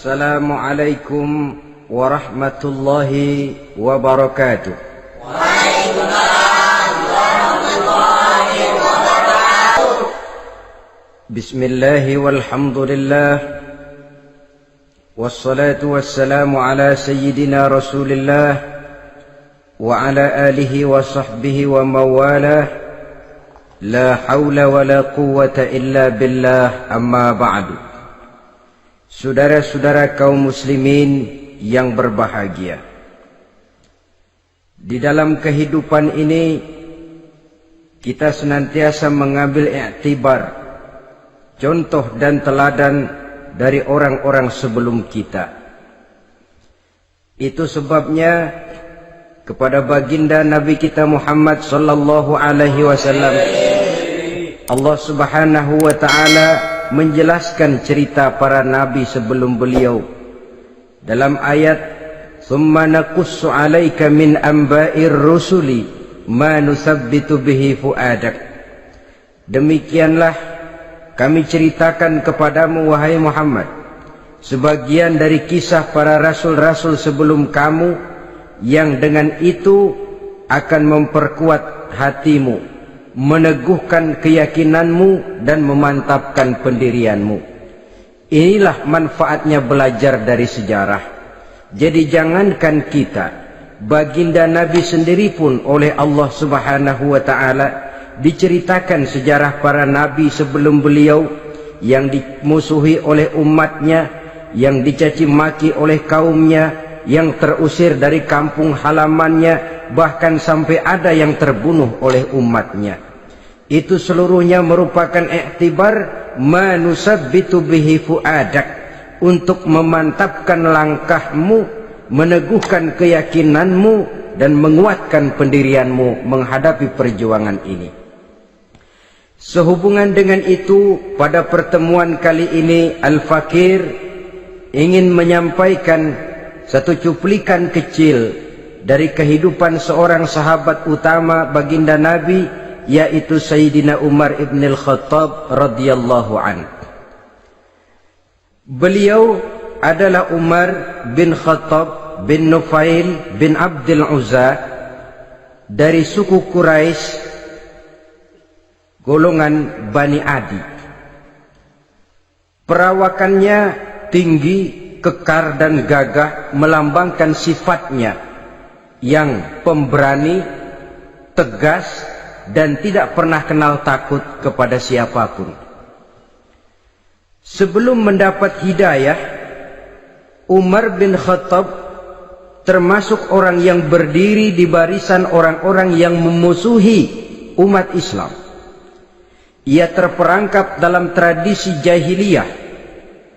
Assalamualaikum warahmatullahi wabarakatuh. Waalaikumsalam warahmatullahi wabarakatuh. Bismillahi walhamdulillah. Wassalatu wassalamu ala sayyidina Rasulillah wa ala alihi wa sahbihi wa mawalah. La hawla wa la quwwata illa billah, amma ba'du. Saudara-saudara kaum muslimin yang berbahagia, di dalam kehidupan ini kita senantiasa mengambil iktibar, contoh dan teladan dari orang-orang sebelum kita. Itu sebabnya kepada baginda Nabi kita Muhammad sallallahu alaihi wasallam Allah Subhanahu wa taala menjelaskan cerita para nabi sebelum beliau dalam ayat "Tsumma naqussu 'alaika min amba'ir rusuli ma nusabbitu bihi fu'adak." Demikianlah kami ceritakan kepadamu wahai Muhammad sebagian dari kisah para rasul-rasul sebelum kamu yang dengan itu akan memperkuat hatimu, meneguhkan keyakinanmu dan memantapkan pendirianmu. Inilah manfaatnya belajar dari sejarah. Jadi jangankan kita, baginda Nabi sendiri pun oleh Allah Subhanahu wa taala diceritakan sejarah para nabi sebelum beliau yang dimusuhi oleh umatnya, yang dicaci maki oleh kaumnya, yang terusir dari kampung halamannya, bahkan sampai ada yang terbunuh oleh umatnya. Itu seluruhnya merupakan iktibar manusabbitu bihi fu'adak, untuk memantapkan langkahmu, meneguhkan keyakinanmu dan menguatkan pendirianmu menghadapi perjuangan ini. Sehubungan dengan itu, pada pertemuan kali ini Al-Fakir ingin menyampaikan satu cuplikan kecil dari kehidupan seorang sahabat utama baginda Nabi, yaitu Sayyidina Umar ibn al-Khattab radhiyallahu an. Beliau adalah Umar bin Khattab bin Nufail bin Abdul Uzza dari suku Quraisy, golongan Bani Adi. Perawakannya tinggi, kekar dan gagah, melambangkan sifatnya yang pemberani, tegas, dan tidak pernah kenal takut kepada siapapun. Sebelum mendapat hidayah, Umar bin Khattab termasuk orang yang berdiri di barisan orang-orang yang memusuhi umat Islam. Ia terperangkap dalam tradisi jahiliyah,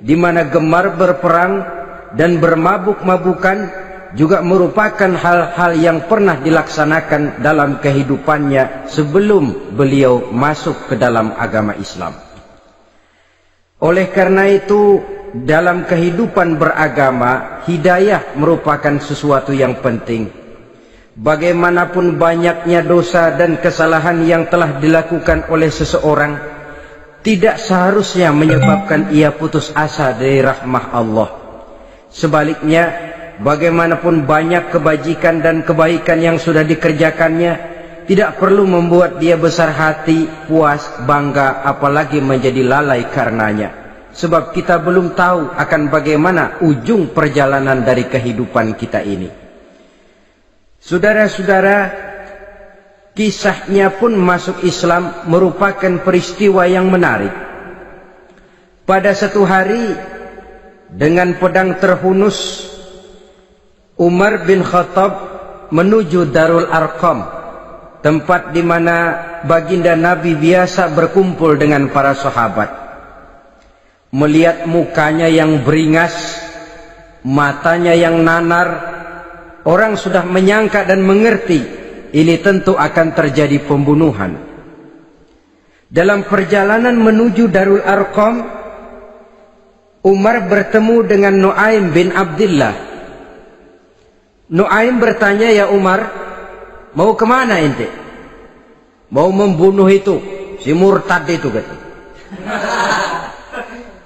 di mana gemar berperang dan bermabuk-mabukan juga merupakan hal-hal yang pernah dilaksanakan dalam kehidupannya sebelum beliau masuk ke dalam agama Islam. Oleh karena itu, dalam kehidupan beragama, hidayah merupakan sesuatu yang penting. Bagaimanapun banyaknya dosa dan kesalahan yang telah dilakukan oleh seseorang, tidak seharusnya menyebabkan ia putus asa dari rahmah Allah. Sebaliknya, bagaimanapun banyak kebajikan dan kebaikan yang sudah dikerjakannya, tidak perlu membuat dia besar hati, puas, bangga, apalagi menjadi lalai karenanya. Sebab kita belum tahu akan bagaimana ujung perjalanan dari kehidupan kita ini. Saudara-saudara, kisahnya pun masuk Islam merupakan peristiwa yang menarik. Pada satu hari, dengan pedang terhunus, Umar bin Khattab menuju Darul Arqam, tempat di mana baginda Nabi biasa berkumpul dengan para sahabat. Melihat mukanya yang beringas, matanya yang nanar, orang sudah menyangka dan mengerti ini tentu akan terjadi pembunuhan. Dalam perjalanan menuju Darul Arqam, Umar bertemu dengan Nuaim bin Abdullah. Nuaim bertanya, "Ya Umar, mau kemana ente?" "Mau membunuh itu, si murtad itu," kata.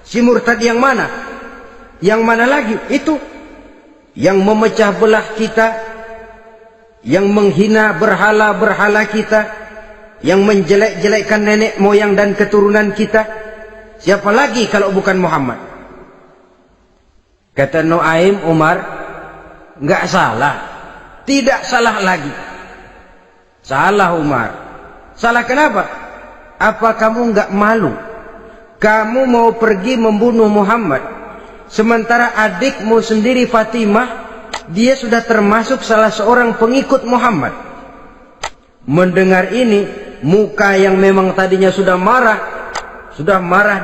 "Si murtad yang mana?" Yang mana lagi? Itu yang memecah belah kita, yang menghina berhala-berhala kita, yang menjelek-jelekkan nenek moyang dan keturunan kita. Siapa lagi kalau bukan Muhammad? Kata Nuaim Umar, nggak salah, tidak salah lagi. Salah Umar. Salah kenapa? Apa kamu nggak malu? Kamu mau pergi membunuh Muhammad, sementara adikmu sendiri Fatimah, dia sudah termasuk salah seorang pengikut Muhammad. Mendengar ini, muka yang memang tadinya sudah marah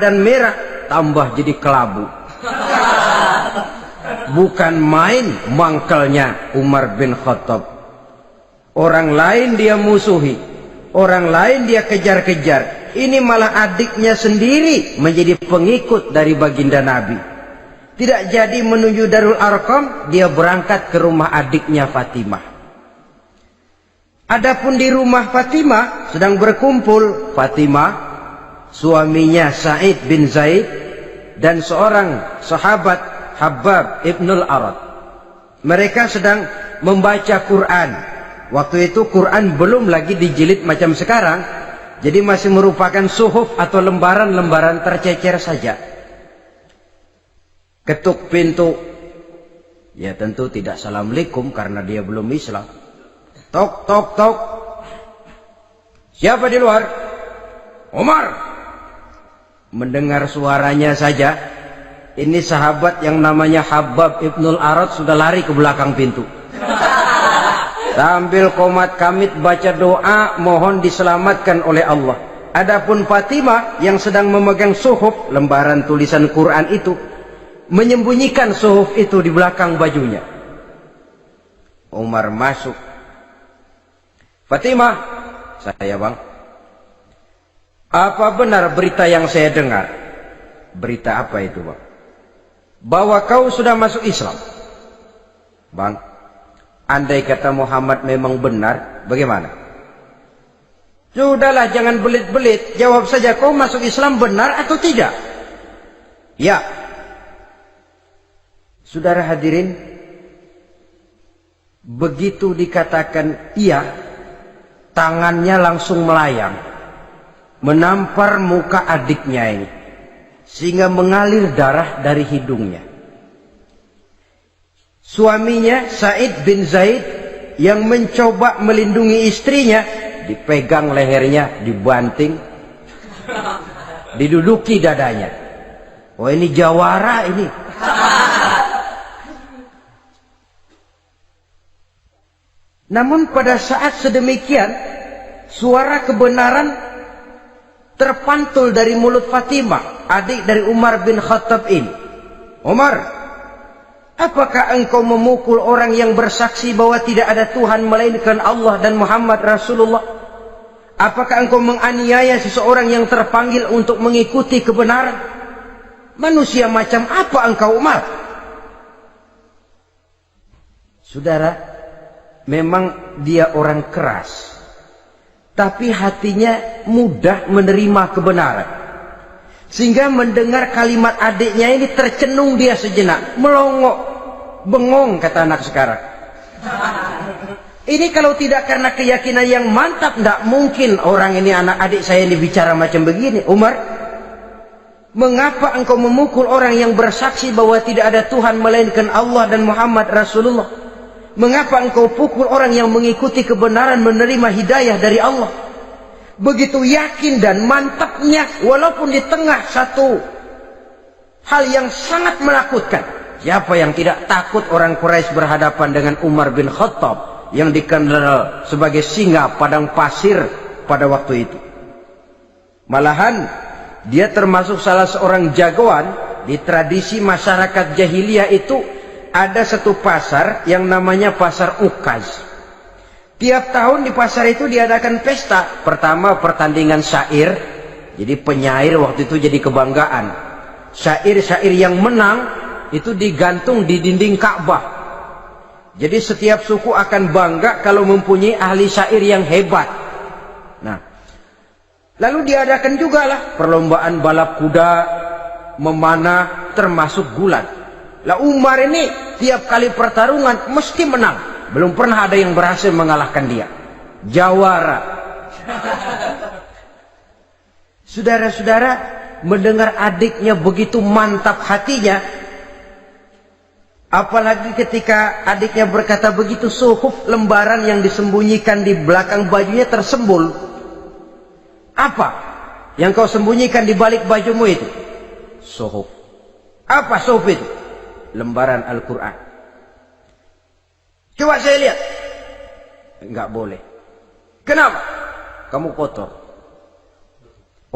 dan merah, tambah jadi kelabu. Bukan main mangkelnya Umar bin Khattab. Orang lain dia musuhi, orang lain dia kejar-kejar. Ini malah adiknya sendiri menjadi pengikut dari baginda Nabi. Tidak jadi menuju Darul Arqam, dia berangkat ke rumah adiknya Fatimah. Adapun di rumah Fatimah sedang berkumpul Fatimah, suaminya Sa'id bin Zaid, dan seorang sahabat Habbab ibnul Arad. Mereka sedang membaca Quran. Waktu itu Quran belum lagi dijilid macam sekarang, jadi masih merupakan suhuf atau lembaran-lembaran tercecer saja. Ketuk pintu, ya tentu tidak assalamualaikum karena dia belum Islam. Tok tok tok. Siapa di luar? Umar. Mendengar suaranya saja, ini sahabat yang namanya Habbab ibnul Arad sudah lari ke belakang pintu. Sambil komat kamit baca doa mohon diselamatkan oleh Allah. Adapun Fatimah yang sedang memegang suhuf, lembaran tulisan Quran itu, menyembunyikan suhuf itu di belakang bajunya. Umar masuk. Fatimah, saya bang. Apa benar berita yang saya dengar? Berita apa itu bang? Bahwa kau sudah masuk Islam. Bang, andai kata Muhammad memang benar, bagaimana? Sudahlah, jangan belit-belit. Jawab saja, kau masuk Islam benar atau tidak? Ya. Saudara hadirin, begitu dikatakan iya, tangannya langsung melayang, menampar muka adiknya ini, sehingga mengalir darah dari hidungnya. Suaminya Sa'id bin Zaid yang mencoba melindungi istrinya, dipegang lehernya, dibanting, diduduki dadanya. Oh, ini jawara ini. Namun pada saat sedemikian, suara kebenaran terpantul dari mulut Fatimah, adik dari Umar bin Khattab ini. Umar, apakah engkau memukul orang yang bersaksi bahwa tidak ada Tuhan melainkan Allah dan Muhammad Rasulullah? Apakah engkau menganiaya seseorang yang terpanggil untuk mengikuti kebenaran? Manusia macam apa engkau, Umar? Saudara, memang dia orang keras, tapi hatinya mudah menerima kebenaran. Sehingga mendengar kalimat adiknya ini tercenung dia sejenak, melongok, bengong kata anak sekarang. Ini kalau tidak karena keyakinan yang mantap, tidak mungkin orang ini, anak adik saya ini bicara macam begini. Umar, mengapa engkau memukul orang yang bersaksi bahwa tidak ada Tuhan melainkan Allah dan Muhammad Rasulullah? Mengapa engkau pukul orang yang mengikuti kebenaran, menerima hidayah dari Allah? Begitu yakin dan mantapnya, walaupun di tengah satu hal yang sangat menakutkan. Siapa yang tidak takut orang Quraisy berhadapan dengan Umar bin Khattab yang dikenal sebagai singa padang pasir pada waktu itu? Malahan dia termasuk salah seorang jagoan di tradisi masyarakat jahiliyah itu. Ada satu pasar yang namanya pasar Ukaz. Tiap tahun di pasar itu diadakan pesta. Pertama pertandingan syair. Jadi penyair waktu itu jadi kebanggaan. Syair-syair yang menang itu digantung di dinding Ka'bah. Jadi setiap suku akan bangga kalau mempunyai ahli syair yang hebat. Nah, lalu diadakan juga lah perlombaan balap kuda, memanah, termasuk gulat. Lah Umar ini tiap kali pertarungan mesti menang. Belum pernah ada yang berhasil mengalahkan dia. Jawara. Saudara-saudara, mendengar adiknya begitu mantap hatinya, apalagi ketika adiknya berkata begitu, suhuf, lembaran yang disembunyikan di belakang bajunya tersembul. Apa yang kau sembunyikan di balik bajumu itu? Suhuf. Apa suhuf itu? Lembaran Al-Quran. Coba saya lihat. Enggak boleh. Kenapa? Kamu kotor.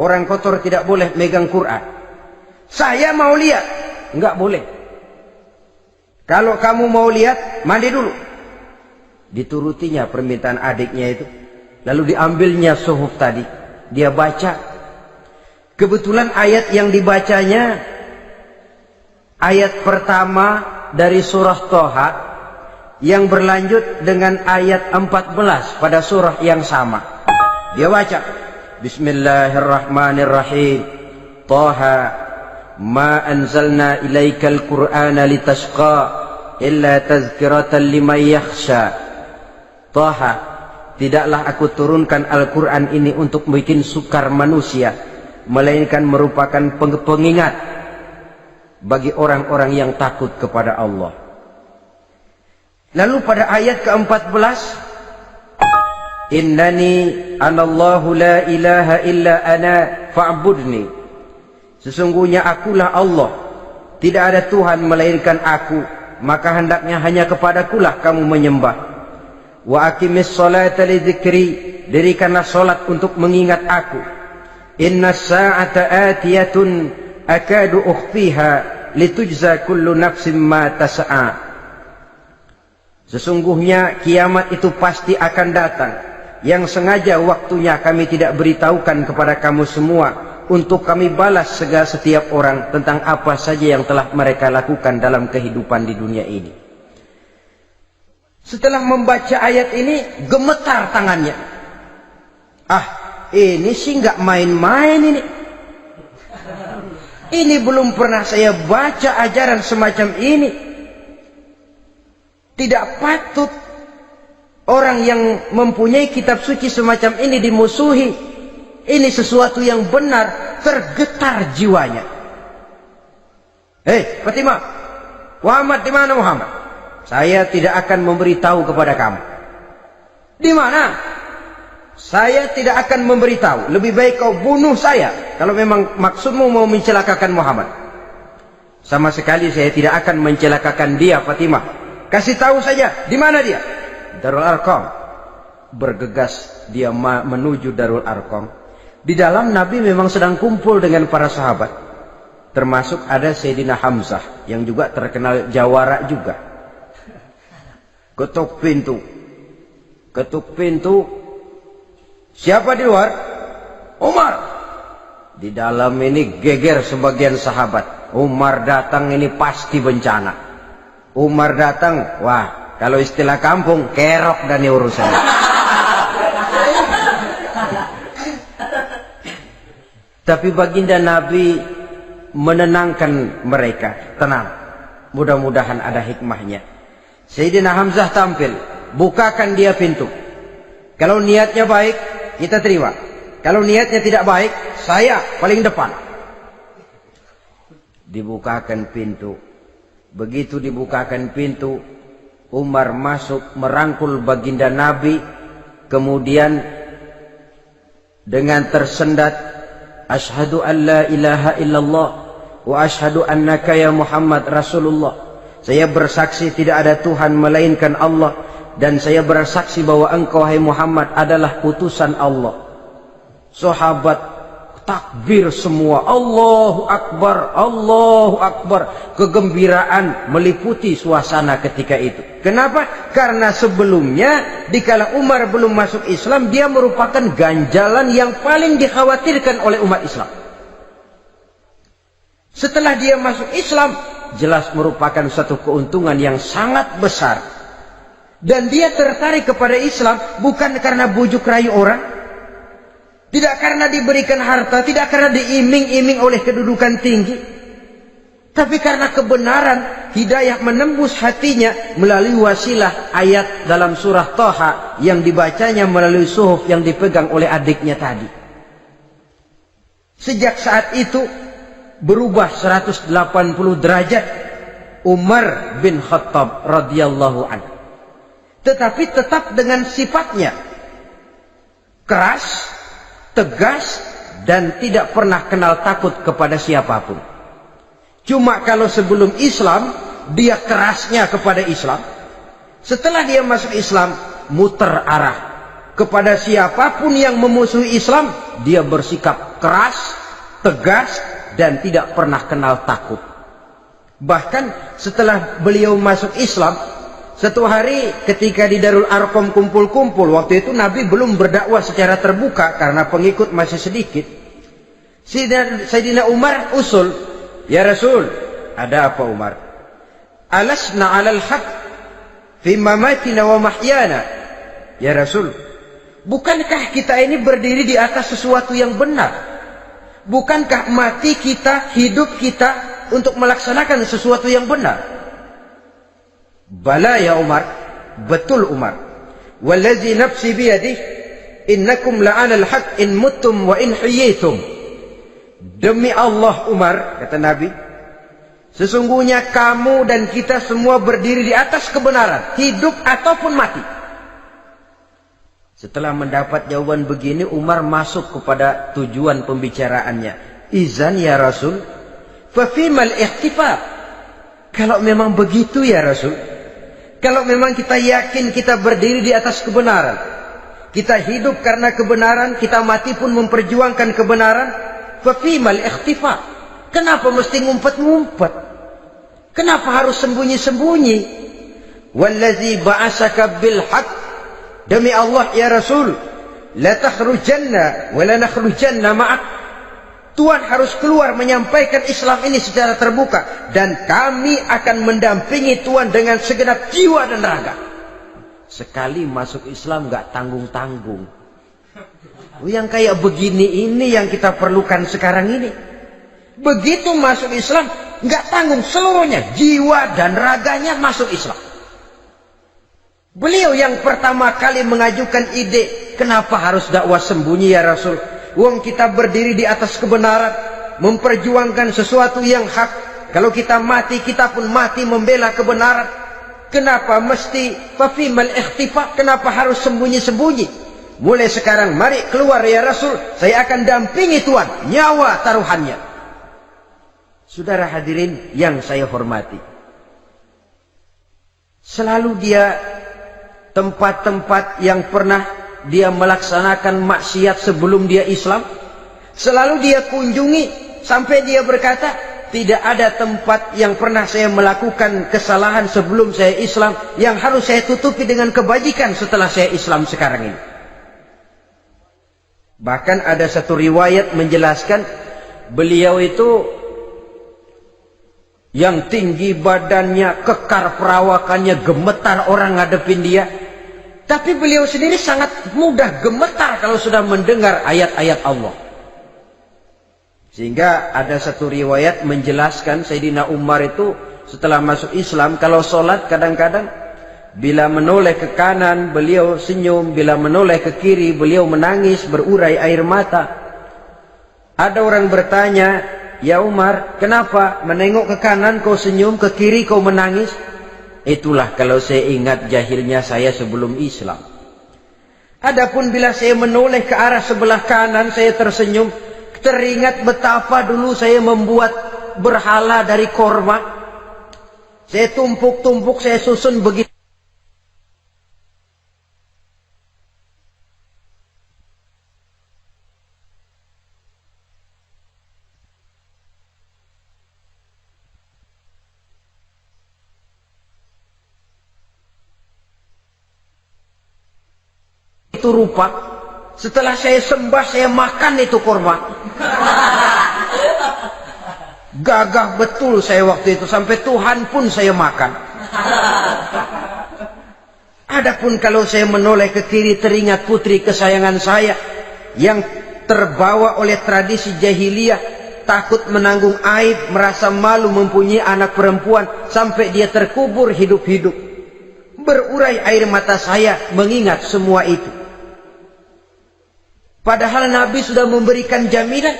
Orang kotor tidak boleh megang Quran. Saya mau lihat. Enggak boleh. Kalau kamu mau lihat, mandi dulu. Diturutinya permintaan adiknya itu. Lalu diambilnya suhuf tadi. Dia baca. Kebetulan ayat yang dibacanya, ayat pertama dari surah Toha, yang berlanjut dengan ayat 14 pada surah yang sama. Dia baca, Bismillahirrahmanirrahim. Toha, ma anzalna ilaikal Qur'ana litashqa illa tazkiratan liman yakhsha. Toha, tidaklah aku turunkan Al-Quran ini untuk bikin sukar manusia, melainkan merupakan pengingat bagi orang-orang yang takut kepada Allah. Lalu pada ayat ke-14, Innani anallahu la ilaha illa ana fa'budni. Sesungguhnya akulah Allah, tidak ada Tuhan melainkan aku, maka hendaknya hanya kepadakulah kamu menyembah. Wa aqimis sholata li dzikri, dirikanlah salat untuk mengingat aku. Inna sa'ata atiyatun akadu ukhfiha litujza kullu nafsin ma tas'a. Sesungguhnya kiamat itu pasti akan datang, yang sengaja waktunya kami tidak beritahukan kepada kamu semua, untuk kami balas segala setiap orang tentang apa saja yang telah mereka lakukan dalam kehidupan di dunia ini. Setelah membaca ayat ini, gemetar tangannya. Ah, ini sih nggak main-main ini. Ini belum pernah saya baca ajaran semacam ini. Tidak patut orang yang mempunyai kitab suci semacam ini dimusuhi. Ini sesuatu yang benar, tergetar jiwanya. Hei, Fatimah, Muhammad di mana Muhammad? Saya tidak akan memberitahu kepada kamu. Di mana? Saya tidak akan memberitahu. Lebih baik kau bunuh saya kalau memang maksudmu mau mencelakakan Muhammad. Sama sekali saya tidak akan mencelakakan dia, Fatimah. Kasih tahu saja, di mana dia? Darul Arqam. Bergegas dia menuju Darul Arqam. Di dalam Nabi memang sedang kumpul dengan para sahabat. Termasuk ada Sayyidina Hamzah yang juga terkenal jawara juga. Ketuk pintu. Ketuk pintu. Siapa di luar? Umar. Di dalam ini geger sebagian sahabat. Umar datang ini pasti bencana. Umar datang, wah, kalau istilah kampung, kerok dan urusan. Tapi baginda Nabi menenangkan mereka. Tenang, mudah-mudahan ada hikmahnya. Sayyidina Hamzah tampil, bukakan dia pintu. Kalau niatnya baik, kita terima. Kalau niatnya tidak baik, saya paling depan. Dibukakan pintu. Begitu dibukakan pintu, Umar masuk merangkul baginda Nabi, kemudian dengan tersendat, Ashhadu an la ilaha illallah wa ashhadu annaka ya Muhammad Rasulullah. Saya bersaksi tidak ada Tuhan melainkan Allah, dan saya bersaksi bahwa engkau hai Muhammad adalah utusan Allah. Sahabat takbir semua, Allahu Akbar, Allahu Akbar. Kegembiraan meliputi suasana ketika itu. Kenapa? Karena sebelumnya dikala Umar belum masuk Islam, dia merupakan ganjalan yang paling dikhawatirkan oleh umat Islam. Setelah dia masuk Islam, jelas merupakan satu keuntungan yang sangat besar. Dan dia tertarik kepada Islam bukan karena bujuk rayu orang, tidak karena diberikan harta, tidak karena diiming-iming oleh kedudukan tinggi. Tapi karena kebenaran, hidayah menembus hatinya melalui wasilah ayat dalam surah Thaha yang dibacanya melalui suhuf yang dipegang oleh adiknya tadi. Sejak saat itu berubah 180 derajat Umar bin Khattab radhiyallahu anhu. Tetapi tetap dengan sifatnya keras, tegas, dan tidak pernah kenal takut kepada siapapun. Cuma kalau sebelum Islam dia kerasnya kepada Islam, setelah dia masuk Islam muter arah kepada siapapun yang memusuhi Islam, dia bersikap keras, tegas, dan tidak pernah kenal takut. Bahkan setelah beliau masuk Islam, satu hari ketika di Darul Arqam kumpul-kumpul, waktu itu Nabi belum berdakwah secara terbuka karena pengikut masih sedikit. Sayyidina Umar usul, "Ya Rasul, ada apa Umar? Alasna 'alal haq fi mamatina wa mahyana." Ya Rasul, bukankah kita ini berdiri di atas sesuatu yang benar? Bukankah mati kita, hidup kita untuk melaksanakan sesuatu yang benar? Bala ya Umar, betul Umar. Wallazi nafsi biyadih, innakum la'alal haq in muttum wa in hiyitum. Demi Allah Umar, kata Nabi, sesungguhnya kamu dan kita semua berdiri di atas kebenaran, hidup ataupun mati. Setelah mendapat jawaban begini, Umar masuk kepada tujuan pembicaraannya. Izan ya Rasul, fafimal ikhtifar. Kalau memang begitu ya Rasul, kalau memang kita yakin kita berdiri di atas kebenaran, kita hidup karena kebenaran, kita mati pun memperjuangkan kebenaran, fafimal ikhtifar. Kenapa mesti ngumpet-ngumpet? Kenapa harus sembunyi-sembunyi? Wallazi ba'asaka bil haq, demi Allah ya Rasul, la takhrujanna wa la nakhrujanna ma'ak. Tuhan harus keluar menyampaikan Islam ini secara terbuka, dan kami akan mendampingi Tuhan dengan segenap jiwa dan raga. Sekali masuk Islam gak tanggung-tanggung. Yang kayak begini ini yang kita perlukan sekarang ini. Begitu masuk Islam gak tanggung seluruhnya, jiwa dan raganya masuk Islam. Beliau yang pertama kali mengajukan ide, kenapa harus dakwah sembunyi ya Rasul? Wong kita berdiri di atas kebenaran, memperjuangkan sesuatu yang hak. Kalau kita mati, kita pun mati membela kebenaran. Kenapa mesti fafimal ikhtifa? Kenapa harus sembunyi-sembunyi? Mulai sekarang mari keluar ya Rasul, saya akan dampingi Tuhan, nyawa taruhannya. Saudara hadirin yang saya hormati, selalu dia tempat-tempat yang pernah dia melaksanakan maksiat sebelum dia Islam, selalu dia kunjungi, sampai dia berkata, tidak ada tempat yang pernah saya melakukan kesalahan sebelum saya Islam yang harus saya tutupi dengan kebajikan setelah saya Islam sekarang ini. Bahkan ada satu riwayat menjelaskan beliau itu yang tinggi badannya, kekar perawakannya, gemetar orang ngadepin dia. Tapi beliau sendiri sangat mudah gemetar kalau sudah mendengar ayat-ayat Allah. Sehingga ada satu riwayat menjelaskan Sayyidina Umar itu setelah masuk Islam, kalau sholat kadang-kadang bila menoleh ke kanan beliau senyum, bila menoleh ke kiri beliau menangis berurai air mata. Ada orang bertanya, ya Umar, kenapa menengok ke kanan kau senyum, ke kiri kau menangis? Itulah kalau saya ingat jahilnya saya sebelum Islam. Adapun bila saya menoleh ke arah sebelah kanan saya tersenyum, teringat betapa dulu saya membuat berhala dari korma. Saya tumpuk-tumpuk, saya susun begitu. Itu rupa, setelah saya sembah saya makan itu korma. Gagah betul saya waktu itu, sampai Tuhan pun saya makan. Adapun kalau saya menoleh ke kiri teringat putri kesayangan saya yang terbawa oleh tradisi jahiliyah, takut menanggung aib, merasa malu mempunyai anak perempuan, sampai dia terkubur hidup-hidup. Berurai air mata saya mengingat semua itu. Padahal Nabi sudah memberikan jaminan.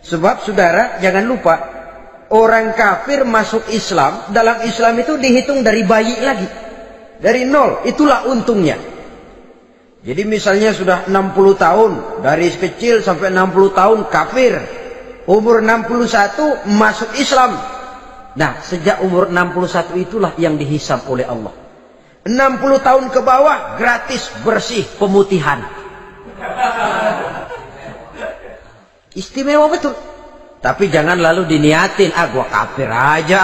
Sebab saudara, jangan lupa, orang kafir masuk Islam, dalam Islam itu dihitung dari bayi lagi. Dari nol, itulah untungnya. Jadi misalnya sudah 60 tahun, dari kecil sampai 60 tahun kafir. Umur 61 masuk Islam. Nah, sejak umur 61 itulah yang dihisab oleh Allah. 60 tahun ke bawah gratis bersih pemutihan. Istimewa betul. Tapi jangan lalu diniatin, gua kafir aja.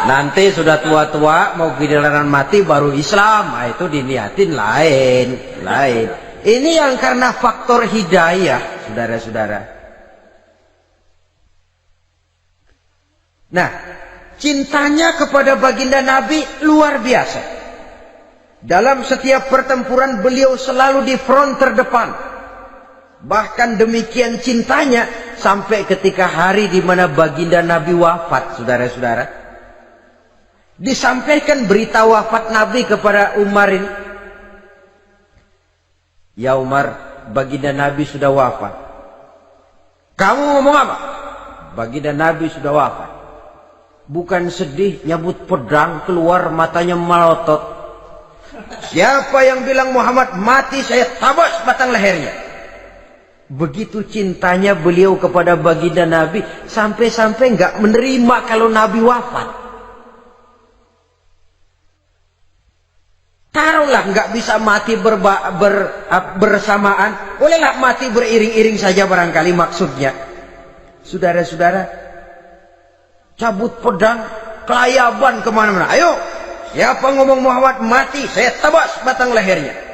Nanti sudah tua-tua mau giliran mati baru Islam. Nah, itu diniatin lain. Ini yang karena faktor hidayah, saudara-saudara. Nah, cintanya kepada baginda Nabi luar biasa. Dalam setiap pertempuran beliau selalu di front terdepan. Bahkan demikian cintanya sampai ketika hari di mana baginda Nabi wafat, saudara-saudara. Disampaikan berita wafat Nabi kepada Umar ini. Ya Umar, baginda Nabi sudah wafat. Kamu ngomong apa? Baginda Nabi sudah wafat. Bukan sedih, nyabut pedang, keluar matanya melotot. Siapa yang bilang Muhammad mati, saya tabas batang lehernya. Begitu cintanya beliau kepada baginda Nabi, sampai-sampai nggak menerima kalau Nabi wafat. Taruhlah nggak bisa mati bersamaan, bolehlah mati beriring-iring saja barangkali maksudnya. Saudara-saudara, cabut pedang, kelayaban kemana-mana. Ayo, siapa ngomong Muhammad mati, saya tabas batang lehernya.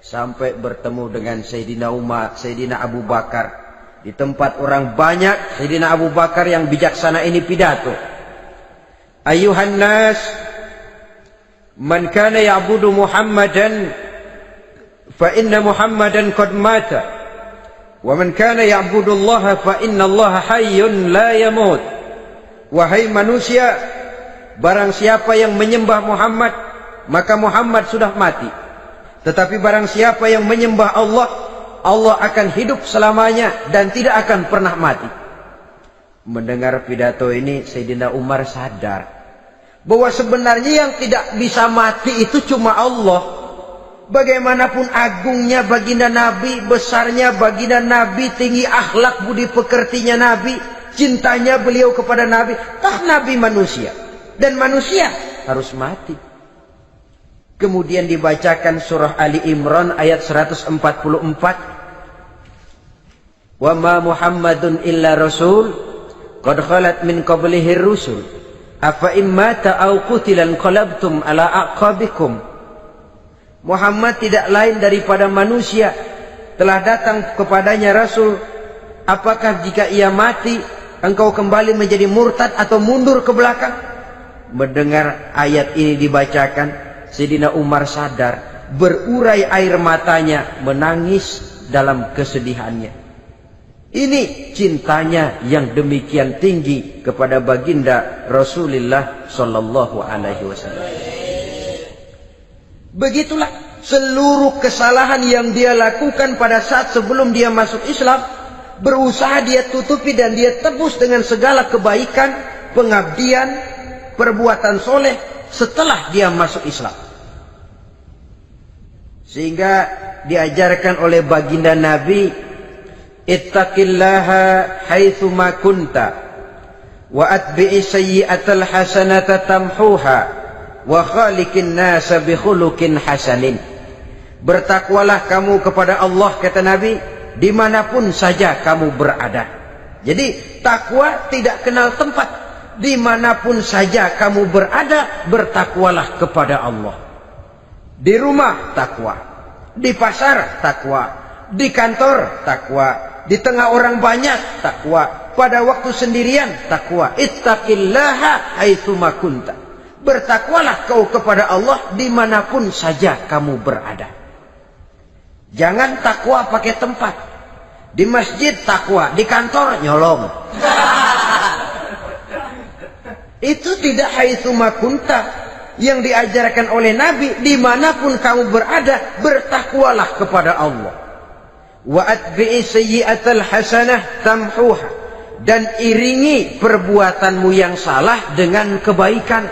Sampai bertemu dengan Sayyidina Umar, Sayyidina Abu Bakar. Di tempat orang banyak, Sayyidina Abu Bakar yang bijaksana ini pidato. Ayuhan nas, man kana ya'budu Muhammadan fa inna Muhammadan qad mata wa man kana ya'budu Allah fa inna Allah hayyun la yamut. Wahai manusia, barang siapa yang menyembah Muhammad, maka Muhammad sudah mati. Tetapi barang siapa yang menyembah Allah, Allah akan hidup selamanya dan tidak akan pernah mati. Mendengar pidato ini, Sayyidina Umar sadar bahwa sebenarnya yang tidak bisa mati itu cuma Allah. Bagaimanapun agungnya baginda Nabi, besarnya baginda Nabi, tinggi akhlak budi pekertinya Nabi, cintanya beliau kepada Nabi, toh Nabi manusia dan manusia harus mati. Kemudian dibacakan surah Ali Imran ayat 144. Wa ma Muhammadun illa rasul qad khalat min qablihi rusul afa immata aw qutilan qalabtum ala aqabikum. Muhammad tidak lain daripada manusia, telah datang kepadanya rasul. Apakah jika ia mati engkau kembali menjadi murtad atau mundur ke belakang? Mendengar ayat ini dibacakan, Sayyidina Umar sadar, berurai air matanya, menangis dalam kesedihannya. Ini cintanya yang demikian tinggi kepada baginda Rasulullah sallallahu alaihi wasallam. Begitulah seluruh kesalahan yang dia lakukan pada saat sebelum dia masuk Islam, berusaha dia tutupi dan dia tebus dengan segala kebaikan, pengabdian, perbuatan soleh setelah dia masuk Islam. Sehingga diajarkan oleh baginda Nabi, ittaqillaha haitsu ma kunta wa atbi'i sayyi'atal hasanata tamhuha wa khaliqin nasa bi khuluqin hasanin. Bertakwalah kamu kepada Allah, kata Nabi, dimanapun saja kamu berada. Jadi takwa tidak kenal tempat. Dimanapun saja kamu berada, bertakwalah kepada Allah. Di rumah takwa, di pasar takwa, di kantor takwa, di tengah orang banyak takwa, pada waktu sendirian takwa. Ittaqillaha haitsu ma kunta. Bertakwalah kau kepada Allah dimanapun saja kamu berada. Jangan takwa pakai tempat. Di masjid takwa, di kantor nyolong. Itu tidak haitsu makunta. Yang diajarkan oleh Nabi, dimanapun kamu berada, bertakwalah kepada Allah. Wa atbi'i sayyi'atal hasanah tamhuha, dan iringi perbuatanmu yang salah dengan kebaikan.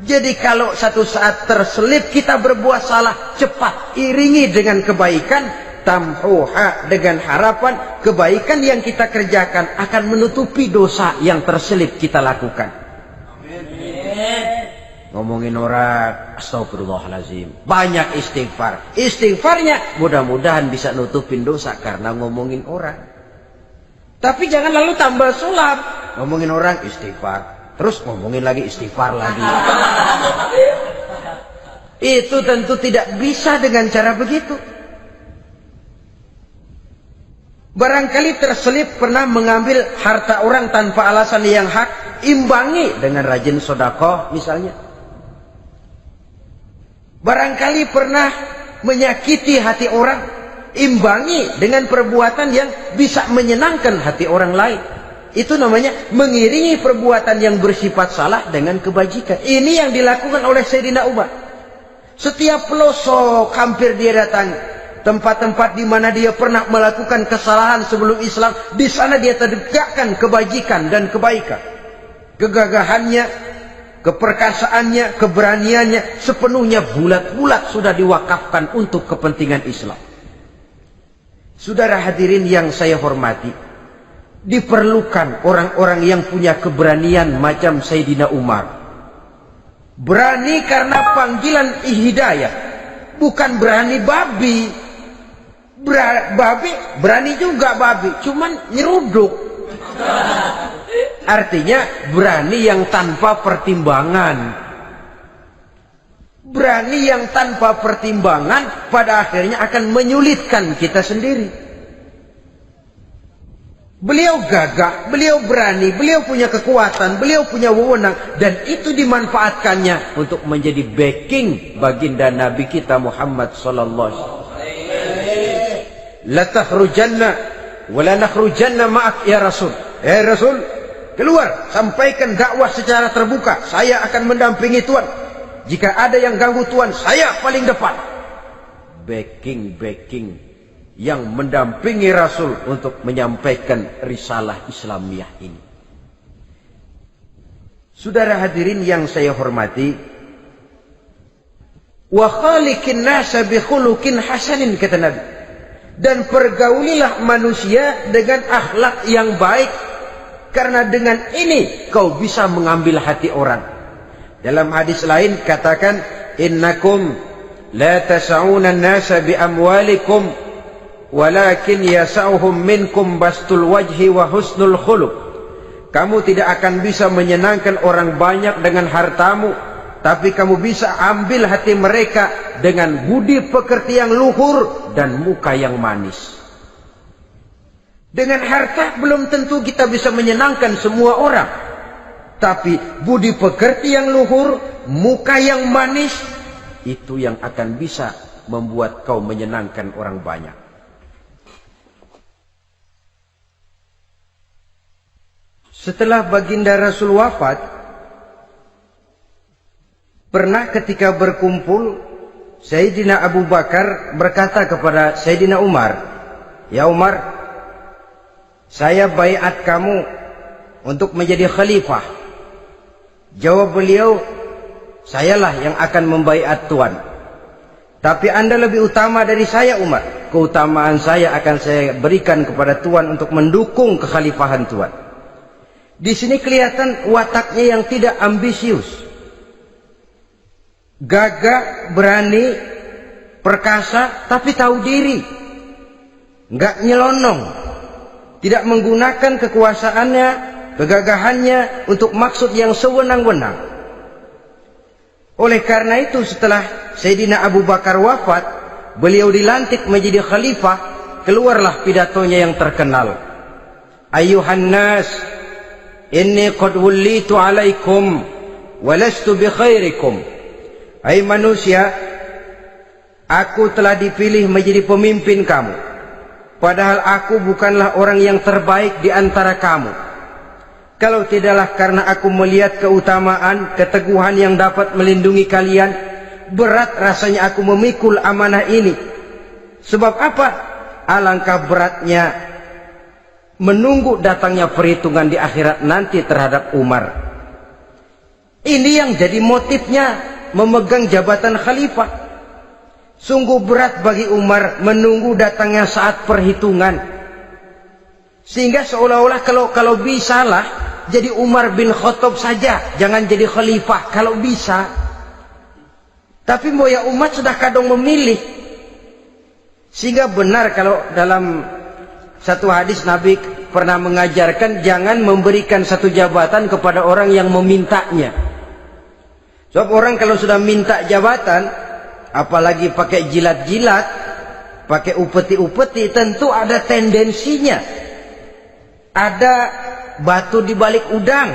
Jadi kalau satu saat terselip kita berbuat salah, cepat iringi dengan kebaikan, tamhuha, dengan harapan kebaikan yang kita kerjakan akan menutupi dosa yang terselip kita lakukan. Ngomongin orang, astagfirullahaladzim, banyak istighfar. Istighfarnya mudah-mudahan bisa nutupin dosa karena ngomongin orang. Tapi jangan lalu tambah sulap. Ngomongin orang istighfar, terus ngomongin lagi istighfar lagi. Itu tentu tidak bisa dengan cara begitu. Barangkali terselip pernah mengambil harta orang tanpa alasan yang hak, imbangi dengan rajin sedekah misalnya. Barangkali pernah menyakiti hati orang, imbangi dengan perbuatan yang bisa menyenangkan hati orang lain. Itu namanya mengiringi perbuatan yang bersifat salah dengan kebajikan. Ini yang dilakukan oleh Sayyidina Umar. Setiap pelosok hampir dia datangi. Tempat-tempat di mana dia pernah melakukan kesalahan sebelum Islam, di sana dia tegakkan kebajikan dan kebaikan. Kegagahannya, keperkasaannya, keberaniannya sepenuhnya bulat-bulat sudah diwakafkan untuk kepentingan Islam. Saudara hadirin yang saya hormati, diperlukan orang-orang yang punya keberanian macam Sayyidina Umar. Berani karena panggilan hidayah, bukan berani babi. Babi berani juga babi, cuman nyeruduk. Artinya berani yang tanpa pertimbangan. Berani yang tanpa pertimbangan pada akhirnya akan menyulitkan kita sendiri. Beliau gagah, beliau berani, beliau punya kekuatan, beliau punya wewenang, dan itu dimanfaatkannya untuk menjadi backing baginda Nabi kita Muhammad sallallahu alaihi wasallam. La takhrujanna wa la nakhrujanna ma'ak ya Rasul. Rasul, keluar, sampaikan dakwah secara terbuka. Saya akan mendampingi Tuhan. Jika ada yang ganggu Tuhan, saya paling depan. Backing yang mendampingi Rasul untuk menyampaikan risalah Islamiyah ini. Saudara hadirin yang saya hormati, wa khaliqin nasa bi khuluqin hasanin, kata Nabi. Dan pergaulilah manusia dengan akhlak yang baik, karena dengan ini kau bisa mengambil hati orang. Dalam hadis lain katakan, innakum la tas'una an-nasa bi amwalikum walakin yas'uhum minkum bastul wajhi wa husnul khuluq. Kamu tidak akan bisa menyenangkan orang banyak dengan hartamu, tapi kamu bisa ambil hati mereka dengan budi pekerti yang luhur dan muka yang manis. Dengan harta belum tentu kita bisa menyenangkan semua orang, tapi budi pekerti yang luhur, muka yang manis, itu yang akan bisa membuat kau menyenangkan orang banyak. Setelah baginda Rasul wafat, pernah ketika berkumpul, Sayyidina Abu Bakar berkata kepada Sayyidina Umar, "Ya Umar, saya baiat kamu untuk menjadi khalifah." Jawab beliau, "Sayalah yang akan membaiat Tuan. Tapi Anda lebih utama dari saya, Umar. Keutamaan saya akan saya berikan kepada Tuan untuk mendukung kekhalifahan Tuan." Di sini kelihatan wataknya yang tidak ambisius. Gagah, berani, perkasa, tapi tahu diri. Enggak nyelonong. Tidak menggunakan kekuasaannya, kegagahannya untuk maksud yang sewenang-wenang. Oleh karena itu setelah Sayyidina Abu Bakar wafat, beliau dilantik menjadi khalifah, keluarlah pidatonya yang terkenal. Ayuhan nas, inni qad wullitu alaikum walastu bi khairikum. Hai manusia, aku telah dipilih menjadi pemimpin kamu. padahal aku bukanlah orang yang terbaik di antara kamu. Kalau tidaklah karena aku melihat keutamaan, keteguhan yang dapat melindungi kalian, berat rasanya aku memikul amanah ini. Sebab apa? Alangkah beratnya menunggu datangnya perhitungan di akhirat nanti terhadap Umar. Ini yang jadi motifnya memegang jabatan khalifah. Sungguh berat bagi Umar menunggu datangnya saat perhitungan. Sehingga seolah-olah kalau bisalah jadi Umar bin Khattab saja, jangan jadi khalifah kalau bisa. Tapi moya umat sudah kadang memilih. Sehingga benar kalau dalam satu hadis Nabi pernah mengajarkan jangan memberikan satu jabatan kepada orang yang memintanya. Sebab orang kalau sudah minta jabatan, apalagi pakai jilat-jilat, pakai upeti-upeti, tentu ada tendensinya. Ada batu di balik udang.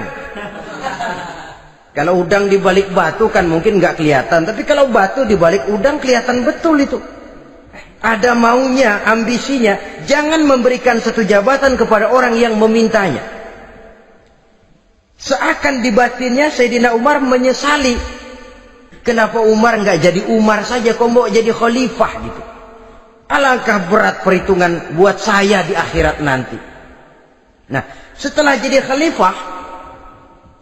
Kalau udang di balik batu kan mungkin nggak kelihatan, tapi kalau batu di balik udang kelihatan betul itu. Ada maunya, ambisinya. Jangan memberikan satu jabatan kepada orang yang memintanya. Seakan di batinnya Sayyidina Umar menyesali. Kenapa Umar nggak jadi Umar saja, kok mau jadi khalifah gitu. Alangkah berat perhitungan buat saya di akhirat nanti. Nah, setelah jadi khalifah,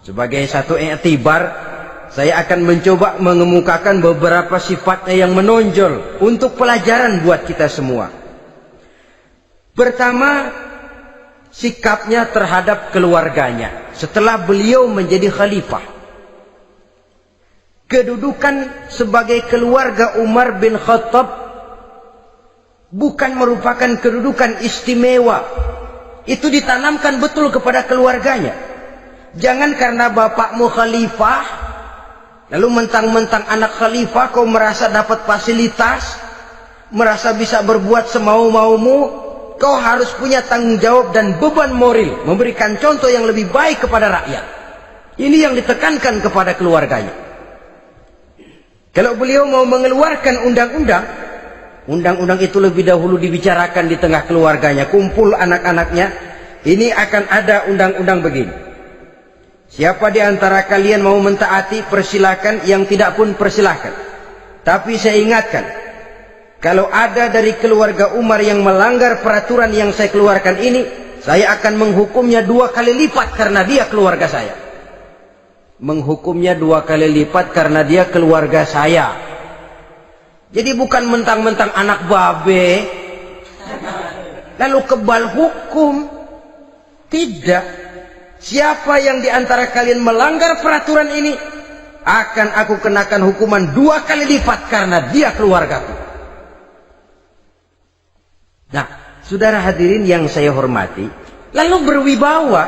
sebagai satu i'tibar, saya akan mencoba mengemukakan beberapa sifatnya yang menonjol untuk pelajaran buat kita semua. Pertama, sikapnya terhadap keluarganya setelah beliau menjadi khalifah. Kedudukan sebagai keluarga Umar bin Khattab bukan merupakan kedudukan istimewa. Itu ditanamkan betul kepada keluarganya. Jangan karena bapakmu khalifah, lalu mentang-mentang anak khalifah kau merasa dapat fasilitas, merasa bisa berbuat semau-maumu. Kau harus punya tanggung jawab dan beban moral, memberikan contoh yang lebih baik kepada rakyat. Ini yang ditekankan kepada keluarganya. Kalau beliau mau mengeluarkan undang-undang, undang-undang itu lebih dahulu dibicarakan di tengah keluarganya, kumpul anak-anaknya. Ini akan ada undang-undang begini. Siapa di antara kalian mau mentaati, persilakan. Yang tidak pun persilakan. Tapi saya ingatkan, kalau ada dari keluarga Umar yang melanggar peraturan yang saya keluarkan ini, saya akan menghukumnya 2 kali lipat karena dia keluarga saya. Menghukumnya 2 kali lipat karena dia keluarga saya. Jadi bukan mentang-mentang anak babe lalu kebal hukum. Tidak. Siapa yang di antara kalian melanggar peraturan ini, akan aku kenakan hukuman 2 kali lipat karena dia keluargaku. Nah, saudara hadirin yang saya hormati, lalu berwibawa,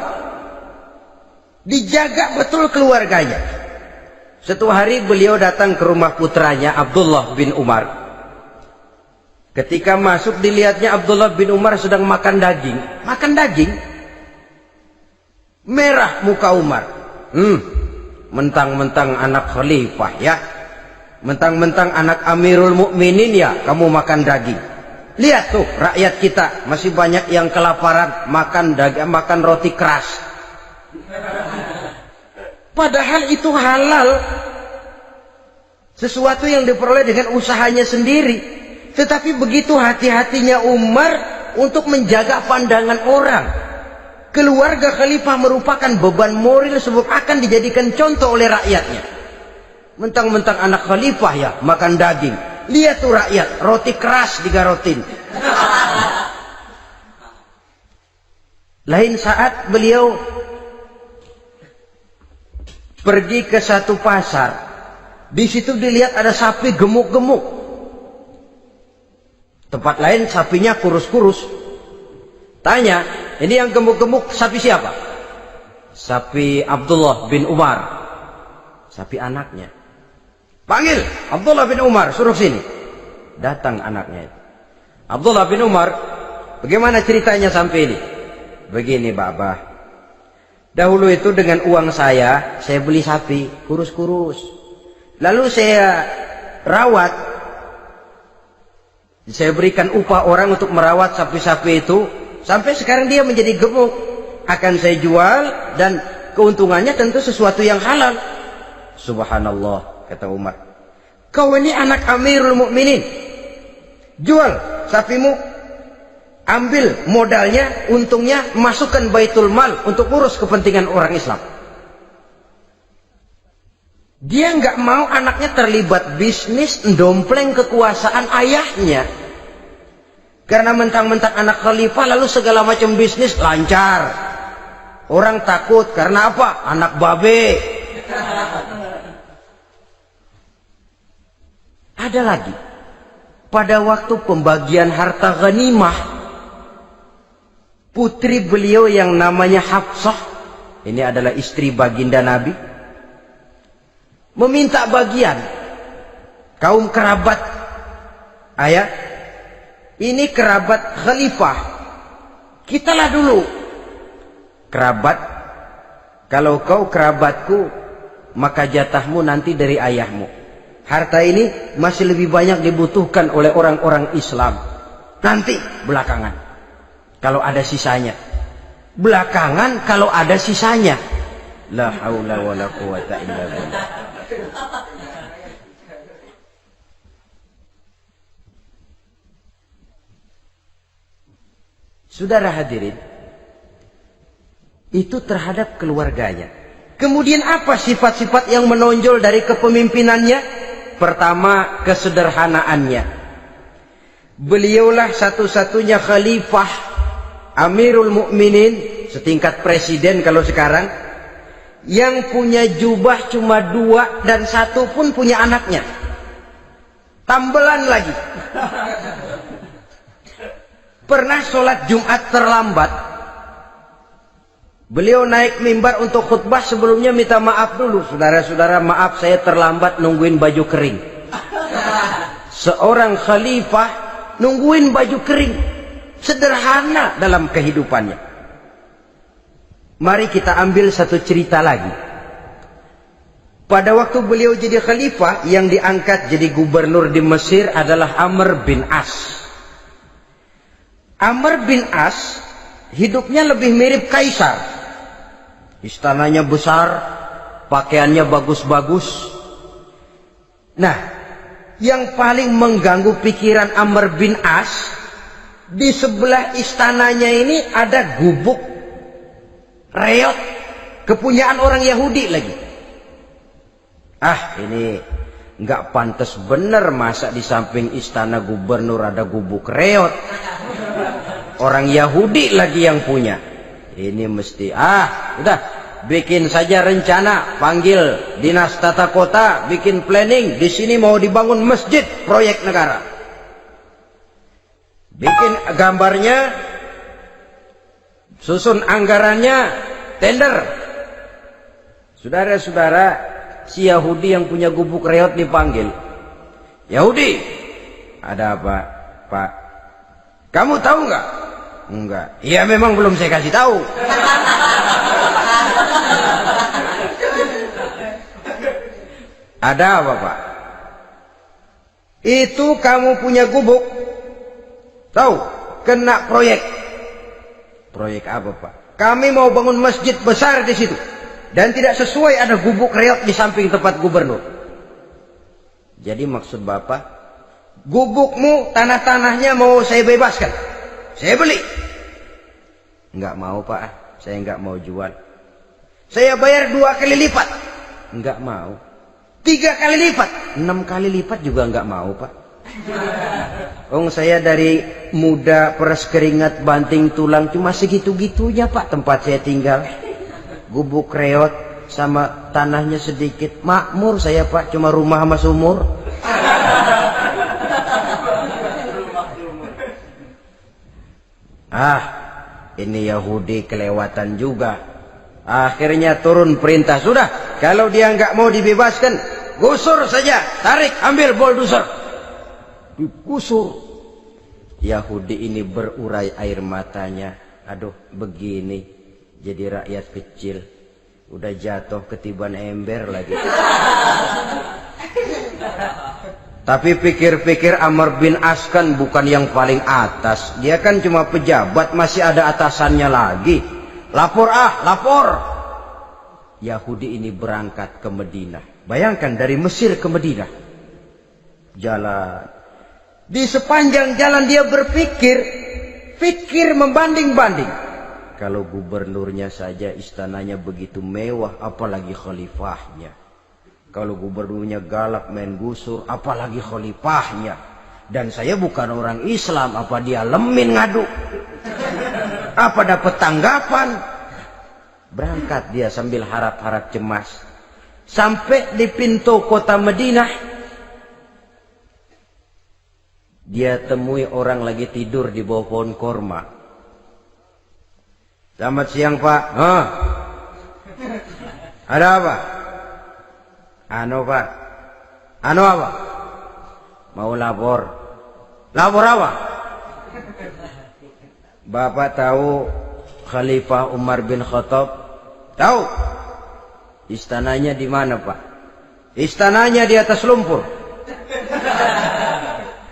dijaga betul keluarganya. Suatu hari beliau datang ke rumah putranya Abdullah bin Umar. Ketika masuk dilihatnya Abdullah bin Umar sedang makan daging. Makan daging. Merah muka Umar. Mentang-mentang anak khalifah ya. Mentang-mentang anak Amirul Mukminin ya, kamu makan daging. Lihat tuh rakyat kita masih banyak yang kelaparan, makan daging, makan roti keras. Padahal itu halal. Sesuatu yang diperoleh dengan usahanya sendiri. Tetapi begitu hati-hatinya Umar untuk menjaga pandangan orang. Keluarga khalifah merupakan beban moral sebab akan dijadikan contoh oleh rakyatnya. Mentang-mentang anak khalifah ya makan daging. Lihat tuh rakyat, roti keras digarotin. Lain saat beliau pergi ke satu pasar. Di situ dilihat ada sapi gemuk-gemuk. Tempat lain sapinya kurus-kurus. Tanya, ini yang gemuk-gemuk sapi siapa? Sapi Abdullah bin Umar. Sapi anaknya. Panggil Abdullah bin Umar, suruh sini. Datang anaknya itu. Abdullah bin Umar, bagaimana ceritanya sampai ini? Begini, Babah. Dahulu itu dengan uang saya beli sapi kurus-kurus. Lalu saya rawat. Saya berikan upah orang untuk merawat sapi-sapi itu. Sampai sekarang dia menjadi gemuk. Akan saya jual dan keuntungannya tentu sesuatu yang halal. Subhanallah, kata Umar. Kau ini anak Amirul Mukminin. Jual sapimu. Ambil modalnya, untungnya, masukkan baitul mal untuk urus kepentingan orang Islam. Dia nggak mau anaknya terlibat bisnis, dompleng kekuasaan ayahnya. Karena mentang-mentang anak khalifah lalu segala macam bisnis lancar. Orang takut karena apa? Anak babe. Ada lagi. Pada waktu pembagian harta ghanimah, putri beliau yang namanya Hafsah, ini adalah istri baginda Nabi, meminta bagian. Kaum kerabat ayah, ini kerabat khalifah, kitalah dulu kerabat. Kalau kau kerabatku, maka jatahmu nanti dari ayahmu. Harta ini masih lebih banyak dibutuhkan oleh orang-orang Islam. Nanti belakangan, kalau ada sisanya. Belakangan kalau ada sisanya. La haula wala quwata illa billah. Saudara hadirin, itu terhadap keluarganya. Kemudian apa sifat-sifat yang menonjol dari kepemimpinannya? Pertama, kesederhanaannya. Beliaulah satu-satunya khalifah, Amirul Mukminin, setingkat presiden kalau sekarang, yang punya jubah cuma 2 dan 1 pun punya anaknya. Tambelan lagi. Pernah sholat Jumat terlambat. Beliau naik mimbar untuk khutbah, sebelumnya minta maaf dulu. Saudara-saudara, maaf saya terlambat nungguin baju kering. Seorang khalifah nungguin baju kering. Sederhana dalam kehidupannya. Mari kita ambil satu cerita lagi. Pada waktu beliau jadi khalifah, yang diangkat jadi gubernur di Mesir adalah Amr bin As. Amr bin As hidupnya lebih mirip kaisar. Istananya besar, pakaiannya bagus-bagus. Nah, yang paling mengganggu pikiran Amr bin As, di sebelah istananya ini ada gubuk reot, kepunyaan orang Yahudi lagi. Ah, ini nggak pantas bener, masa di samping istana gubernur ada gubuk reot. Orang Yahudi lagi yang punya. Ini mesti, udah, bikin saja rencana, panggil dinas tata kota, bikin planning. Di sini mau dibangun masjid, proyek negara. Bikin gambarnya, susun anggarannya, tender. Saudara-saudara, si Yahudi yang punya gubuk reot dipanggil. Yahudi, ada apa, Pak? Kamu tahu nggak? Enggak. Iya, memang belum saya kasih tahu. Ada apa, Pak? Itu kamu punya gubuk. Tahu? Kena proyek. Proyek apa, Pak? Kami mau bangun masjid besar di situ. Dan tidak sesuai ada gubuk reot di samping tempat gubernur. Jadi maksud Bapak, gubukmu, tanah-tanahnya mau saya bebaskan. Saya beli. Enggak mau, Pak. Saya enggak mau jual. Saya bayar 2 kali lipat. Enggak mau. 3 kali lipat. 6 kali lipat juga enggak mau, Pak. Saya dari muda peres keringat banting tulang cuma segitu-gitunya, Pak, tempat saya tinggal. Gubuk reot sama tanahnya sedikit. Makmur saya, Pak, cuma rumah sama sumur. Ini Yahudi kelewatan juga. Akhirnya turun perintah, sudah, kalau dia nggak mau dibebaskan, gusur saja, tarik, ambil bulldozer. Digusur. Yahudi ini berurai air matanya. Aduh, begini jadi rakyat kecil, udah jatuh ketiban ember lagi. Tapi pikir-pikir Amr bin As kan bukan yang paling atas. Dia kan cuma pejabat, masih ada atasannya lagi. Lapor lapor. Yahudi ini berangkat ke Madinah. Bayangkan dari Mesir ke Madinah. Jalan. Di sepanjang jalan dia pikir membanding-banding. Kalau gubernurnya saja istananya begitu mewah, apalagi khalifahnya. Kalau gubernurnya galak main gusur, apalagi khalifahnya. Dan saya bukan orang Islam, apa dia lemin ngadu? Apa dapat tanggapan? Berangkat dia sambil harap-harap cemas. Sampai di pintu kota Madinah, dia temui orang lagi tidur di bawah pohon korma. Selamat siang Pak. Ada apa? Pak. Apa? Mau lapor. Lapor apa? Bapak tahu Khalifah Umar bin Khattab? Tahu? Istananya di mana Pak? Istananya di atas lumpur.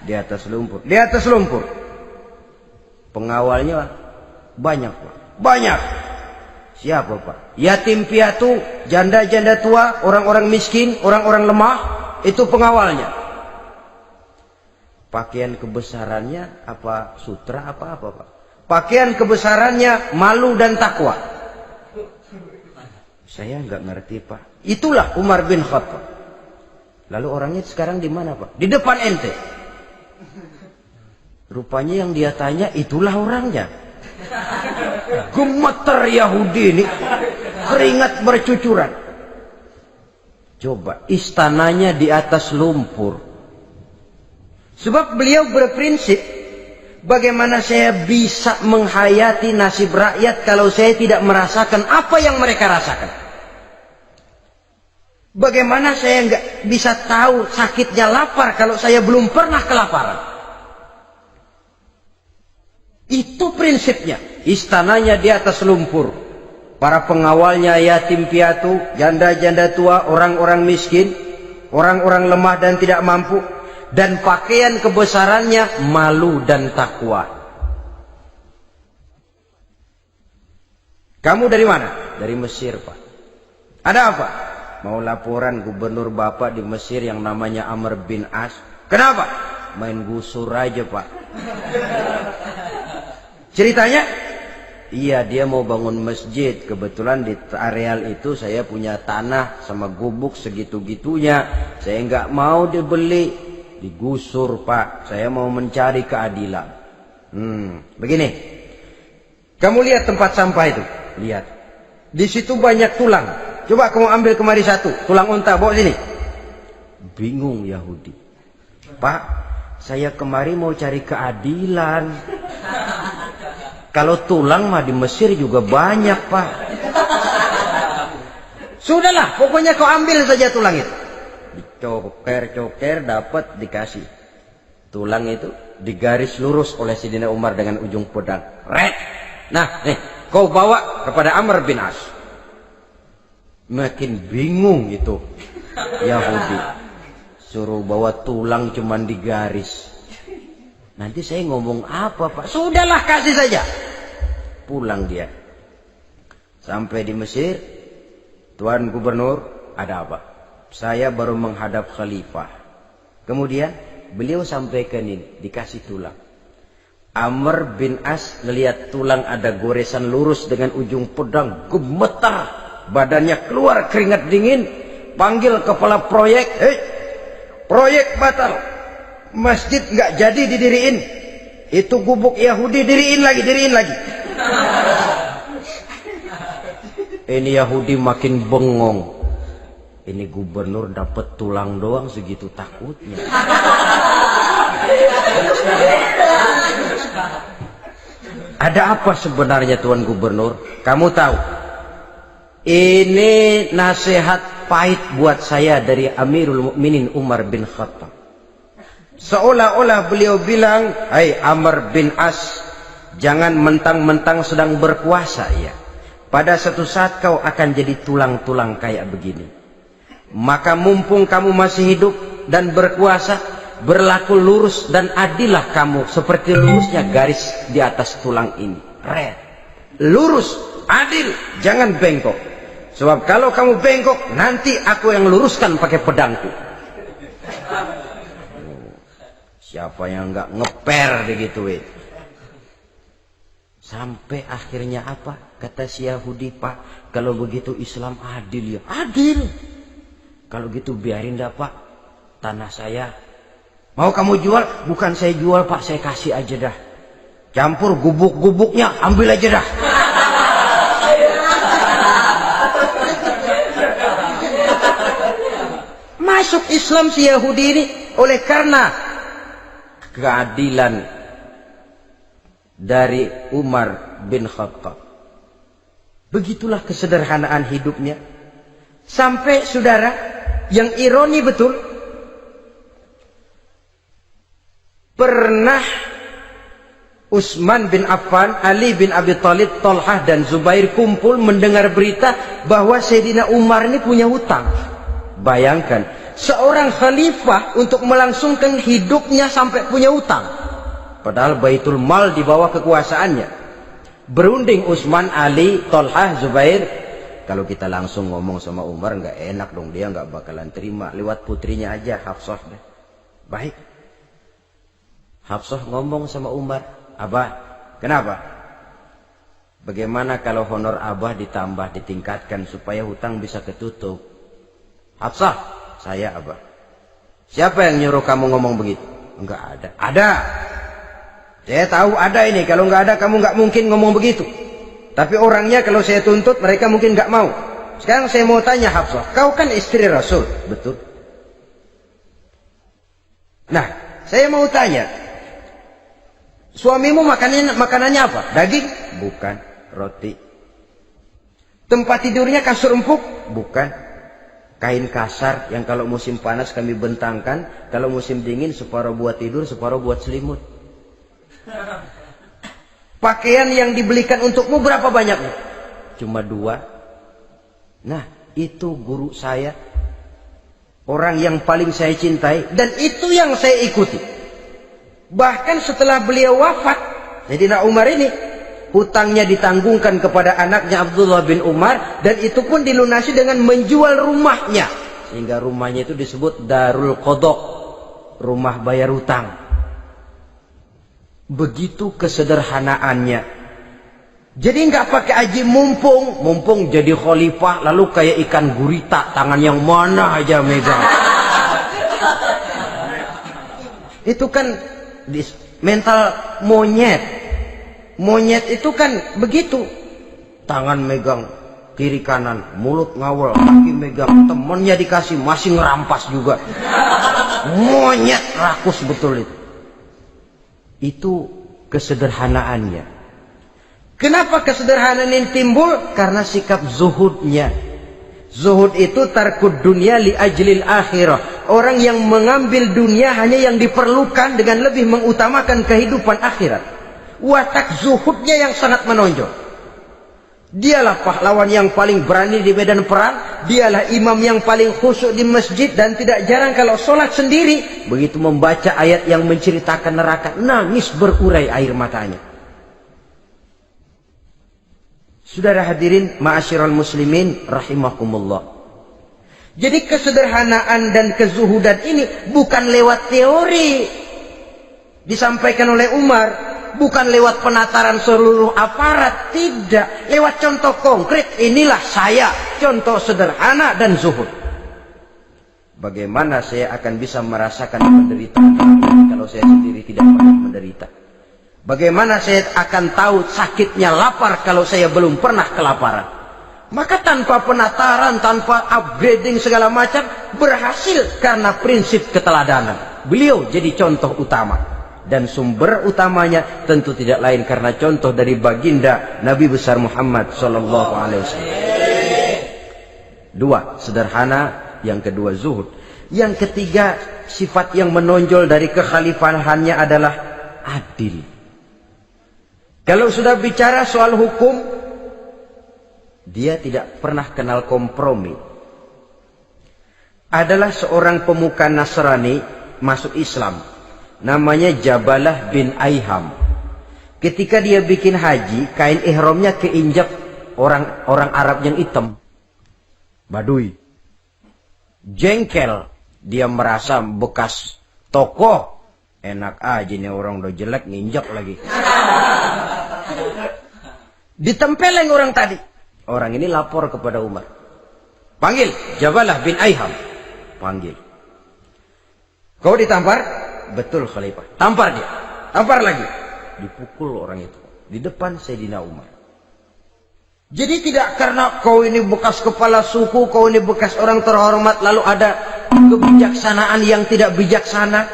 Di atas lumpur. Di atas lumpur. Pengawalnya banyak Pak. Banyak. Siapa Pak? Yatim piatu, janda-janda tua, orang-orang miskin, orang-orang lemah, itu pengawalnya. Pakaian kebesarannya apa sutra apa Pak? Pakaian kebesarannya malu dan takwa. Saya nggak ngerti Pak. Itulah Umar bin Khattab. Lalu orangnya sekarang di mana Pak? Di depan ente. Rupanya yang dia tanya itulah orangnya. Gemeter Yahudi ini, keringat bercucuran. Coba, istananya di atas lumpur. Sebab beliau berprinsip, bagaimana saya bisa menghayati nasib rakyat kalau saya tidak merasakan apa yang mereka rasakan? Bagaimana saya nggak bisa tahu sakitnya lapar kalau saya belum pernah kelaparan? Itu prinsipnya. Istananya di atas lumpur. Para pengawalnya yatim piatu, janda-janda tua, orang-orang miskin, orang-orang lemah dan tidak mampu. Dan pakaian kebesarannya malu dan takwa. Kamu dari mana? Dari Mesir Pak. Ada apa? Mau laporan gubernur Bapak di Mesir yang namanya Amr bin As. Kenapa? Main gusur aja Pak. Ceritanya, iya dia mau bangun masjid. Kebetulan di areal itu saya punya tanah sama gubuk segitu-gitunya. Saya nggak mau dibeli, digusur Pak. Saya mau mencari keadilan. Begini, kamu lihat tempat sampah itu, lihat. Di situ banyak tulang. Coba kamu ambil kemari satu, tulang unta, bawa sini. Bingung Yahudi. Pak, saya kemari mau cari keadilan. Kalau tulang mah di Mesir juga banyak Pak. Sudahlah, pokoknya kau ambil saja tulang itu. Dicoker-coker dapat dikasih. Tulang itu digaris lurus oleh Sidina Umar dengan ujung pedang. Red. Nah, nih, kau bawa kepada Amr bin As. Makin bingung itu Yahudi. Suruh bawa tulang cuman digaris. Nanti saya ngomong apa Pak? Sudahlah, kasih saja. Pulang dia. Sampai di Mesir. Tuan Gubernur, ada apa? Saya baru menghadap Khalifah. Kemudian beliau sampaikan ini, dikasih tulang. Amr bin As ngelihat tulang ada goresan lurus dengan ujung pedang, gemetar. Badannya keluar keringat dingin. Panggil kepala proyek. Proyek batal. Masjid nggak jadi didiriin. Itu gubuk Yahudi diriin lagi. Ini Yahudi makin bengong. Ini gubernur dapat tulang doang segitu takutnya. Ada apa sebenarnya Tuan Gubernur? Kamu tahu? Ini nasihat pahit buat saya dari Amirul Mukminin Umar bin Khattab. Seolah-olah beliau bilang, "Hai Amr bin As, jangan mentang-mentang sedang berkuasa ya. Pada suatu saat kau akan jadi tulang-tulang kayak begini. Maka mumpung kamu masih hidup dan berkuasa, berlaku lurus dan adillah kamu seperti lurusnya garis di atas tulang ini. Red. Lurus, adil, jangan bengkok. Sebab kalau kamu bengkok, nanti aku yang luruskan pakai pedangku. Siapa yang nggak ngeper digituin? Sampai akhirnya apa? Kata si Yahudi, Pak, kalau begitu Islam adil ya. Adil. Kalau gitu biarin dah Pak, tanah saya. Mau kamu jual? Bukan saya jual Pak, saya kasih aja dah. Campur gubuk-gubuknya, ambil aja dah. Masuk Islam si Yahudi ini oleh karena keadilan dari Umar bin Khattab. Begitulah kesederhanaan hidupnya. Sampai saudara, yang ironi betul, pernah Utsman bin Affan, Ali bin Abi Thalib, Thalhah dan Zubair kumpul mendengar berita bahwa Sayyidina Umar ini punya hutang. Bayangkan, seorang khalifah untuk melangsungkan hidupnya sampai punya hutang. Padahal Baitul Mal di bawah kekuasaannya. Berunding Utsman, Ali, Thalhah, Zubair. Kalau kita langsung ngomong sama Umar nggak enak dong, dia nggak bakalan terima. Lewat putrinya aja, Hafsah. Baik. Hafsah ngomong sama Umar, Abah, kenapa? Bagaimana kalau honor Abah ditambah, ditingkatkan supaya hutang bisa ketutup? Hafsah, saya Abah. Siapa yang nyuruh kamu ngomong begitu? Enggak ada. Ada. Saya tahu ada ini. Kalau enggak ada, kamu enggak mungkin ngomong begitu. Tapi orangnya kalau saya tuntut, mereka mungkin enggak mau. Sekarang saya mau tanya Hafsah, kau kan istri Rasul, betul? Nah, saya mau tanya, suamimu makanannya apa? Daging? Bukan. Roti. Tempat tidurnya kasur empuk? Bukan. Kain kasar yang kalau musim panas kami bentangkan, kalau musim dingin separuh buat tidur, separuh buat selimut. Pakaian yang dibelikan untukmu berapa banyaknya? Cuma 2. Nah, itu guru saya, orang yang paling saya cintai, dan itu yang saya ikuti. Bahkan setelah beliau wafat, Sayyidina Umar ini hutangnya ditanggungkan kepada anaknya Abdullah bin Umar, dan itu pun dilunasi dengan menjual rumahnya, sehingga rumahnya itu disebut Darul Qadha, rumah bayar hutang. Begitu kesederhanaannya. Jadi nggak pakai aji mumpung jadi khalifah lalu kayak ikan gurita, tangan yang mana aja megang. Itu kan mental monyet. Monyet itu kan begitu, tangan megang kiri kanan, mulut ngawal, kaki megang, temennya dikasih masih ngerampas juga. Monyet rakus betul itu. Itu kesederhanaannya. Kenapa kesederhanaan ini timbul? Karena sikap zuhudnya. Zuhud itu tarkud dunia li ajlil akhirah. Orang yang mengambil dunia hanya yang diperlukan dengan lebih mengutamakan kehidupan akhirat. Watak zuhudnya yang sangat menonjol. Dialah pahlawan yang paling berani di medan perang. Dialah imam yang paling khusyuk di masjid. Dan tidak jarang kalau sholat sendiri, begitu membaca ayat yang menceritakan neraka, nangis berurai air matanya. Saudara hadirin ma'asyiral muslimin rahimakumullah. Jadi kesederhanaan dan kezuhudan ini bukan lewat teori disampaikan oleh Umar, bukan lewat penataran seluruh aparat, tidak, lewat contoh konkret. Inilah saya, contoh sederhana dan zuhud. Bagaimana saya akan bisa merasakan penderitaan kalau saya sendiri tidak pernah menderita? Bagaimana saya akan tahu sakitnya lapar kalau saya belum pernah kelaparan? Maka tanpa penataran, tanpa upgrading segala macam, berhasil karena prinsip keteladanan. Beliau jadi contoh utama. Dan sumber utamanya tentu tidak lain karena contoh dari baginda Nabi besar Muhammad sallallahu alaihi wasallam. 2, sederhana. Yang kedua, zuhud. Yang ketiga, sifat yang menonjol dari kekhalifahannya adalah adil. Kalau sudah bicara soal hukum, dia tidak pernah kenal kompromi. Adalah seorang pemuka Nasrani masuk Islam. Namanya Jabalah bin Aiham. Ketika dia bikin haji, kain ihramnya keinjak orang Arab yang hitam. Badui. Jengkel. Dia merasa bekas tokoh. Enak aja nih orang udah jelek nginjak lagi. Ditempeleng orang tadi. Orang ini lapor kepada Umar. Panggil Jabalah bin Aiham. Panggil. Kau ditampar? Betul Khalifah. Tampar dia. Tampar lagi. Dipukul orang itu. Di depan Sayyidina Umar. Jadi tidak karena kau ini bekas kepala suku, kau ini bekas orang terhormat, lalu ada kebijaksanaan yang tidak bijaksana.